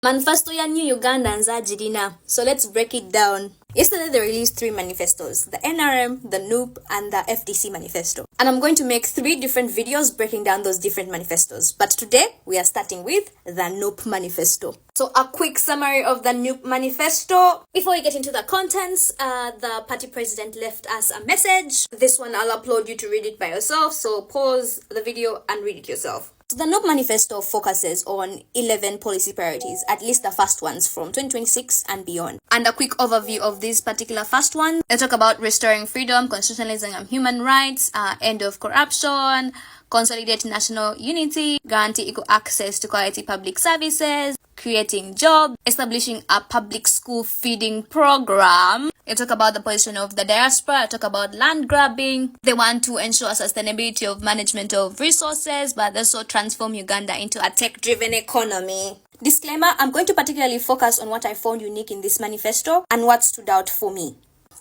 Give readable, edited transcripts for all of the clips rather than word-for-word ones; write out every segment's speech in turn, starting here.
Manifesto ya New Uganda nzajirina. So let's break it down. Yesterday they released 3 manifestos, the NRM, the NUP, and the FDC manifesto. And I'm going to make 3 different videos breaking down those different manifestos. But today we are starting with the NUP manifesto. So a quick summary of the NUP manifesto. Before we get into the contents, the party president left us a message. This one I'll upload you to read it by yourself. So pause the video and read it yourself. So the NUP manifesto focuses on 11 policy priorities, at least the first ones from 2026 and beyond. And a quick overview of this particular first one. They talk about restoring freedom, constitutionalism and human rights, end of corruption, consolidate national unity, guarantee equal access to quality public services, creating jobs, establishing a public school feeding program. They talk about the position of the diaspora. They talk about land grabbing. They want to ensure sustainability of management of resources, but also transform Uganda into a tech-driven economy. Disclaimer, I'm going to particularly focus on what I found unique in this manifesto and what stood out for me.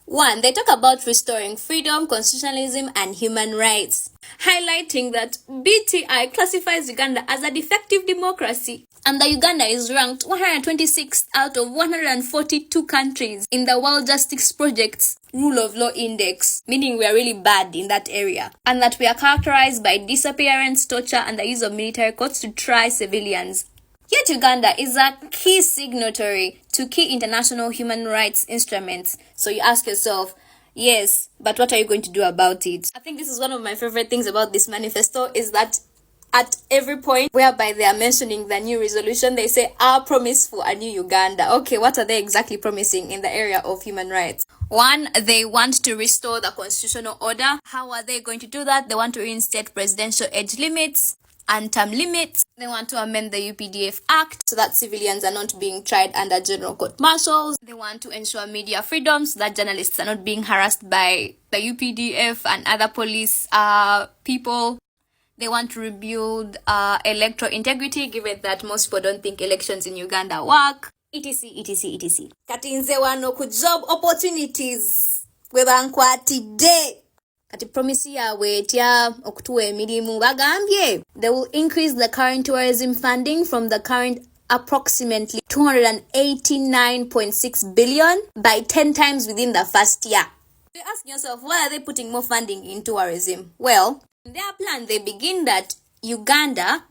1. They talk about restoring freedom, constitutionalism, and human rights, highlighting that BTI classifies Uganda as a defective democracy, and that Uganda is ranked 126th out of 142 countries in the World Justice Project's Rule of Law Index, meaning we are really bad in that area, and that we are characterized by disappearance, torture, and the use of military courts to try civilians. Yet Uganda is a key signatory to key international human rights instruments. So you ask yourself, yes, but what are you going to do about it? I think this is one of my favorite things about this manifesto, is that at every point whereby they are mentioning the new resolution, they say, our promise for a new Uganda. Okay, what are they exactly promising in the area of human rights? 1, they want to restore the constitutional order. How are they going to do that? They want to reinstate presidential age limits and term limits. They want to amend the UPDF Act so that civilians are not being tried under general court martials. They want to ensure media freedom so that journalists are not being harassed by the UPDF and other police people. They want to rebuild electoral integrity, given that most people don't think elections in Uganda work. etc, etc, etc. Kati nze wano ku job opportunities we bankwatidde. Kati promise yaabwe etya okutuwa emirimu bagambye they will increase the current tourism funding from the current approximately 289.6 billion by 10 times within the first year. You ask yourself, why are they putting more funding in tourism? Well, in their plan, they begin that Uganda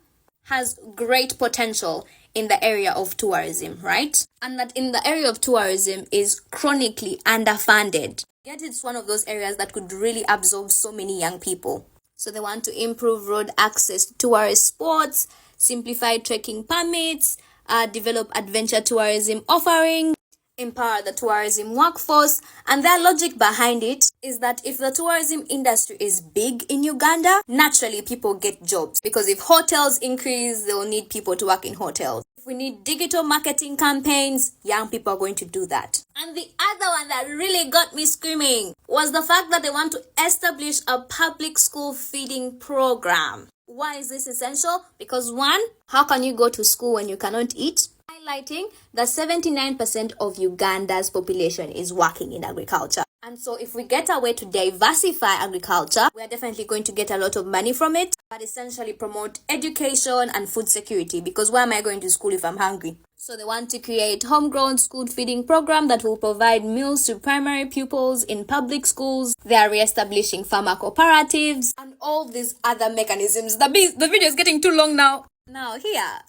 has great potential in the area of tourism, right? And that in the area of tourism is chronically underfunded. Yet it's one of those areas that could really absorb so many young people. So they want to improve road access to tourist spots, simplify trekking permits, develop adventure tourism offering, empower the tourism workforce. And their logic behind it is that if the tourism industry is big in Uganda, naturally people get jobs. Because if hotels increase, they will need people to work in hotels. If we need digital marketing campaigns, young people are going to do that. And the other one that really got me screaming was the fact that they want to establish a public school feeding program. Why is this essential? Because 1, how can you go to school when you cannot eat? Highlighting that 79% of Uganda's population is working in agriculture. And so if we get a way to diversify agriculture, we are definitely going to get a lot of money from it, but essentially promote education and food security, because why am I going to school if I'm hungry? So they want to create homegrown school feeding program that will provide meals to primary pupils in public schools. They are re-establishing farmer cooperatives and all these other mechanisms. The video is getting too long now. Now here.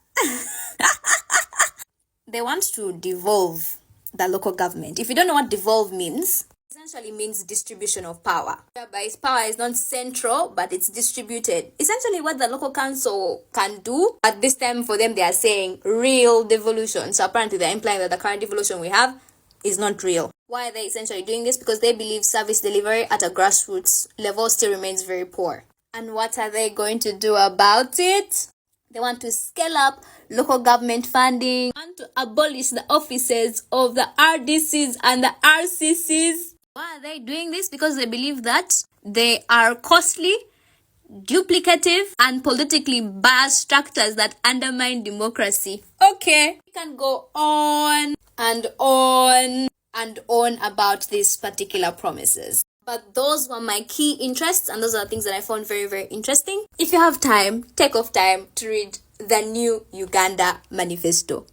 They want to devolve the local government. If you don't know what devolve means, essentially means distribution of power. Whereby its power is not central, but it's distributed. Essentially what the local council can do, at this time for them they are saying real devolution. So apparently they're implying that the current devolution we have is not real. Why are they essentially doing this? Because they believe service delivery at a grassroots level still remains very poor. And what are they going to do about it? They want to scale up local government funding. They want to abolish the offices of the RDCs and the RCCs. Why are they doing this? Because they believe that they are costly, duplicative, and politically biased structures that undermine democracy. Okay, we can go on and on and on about these particular promises. But those were my key interests, and those are the things that I found very, very interesting. If you have time, take off time to read the new Uganda Manifesto.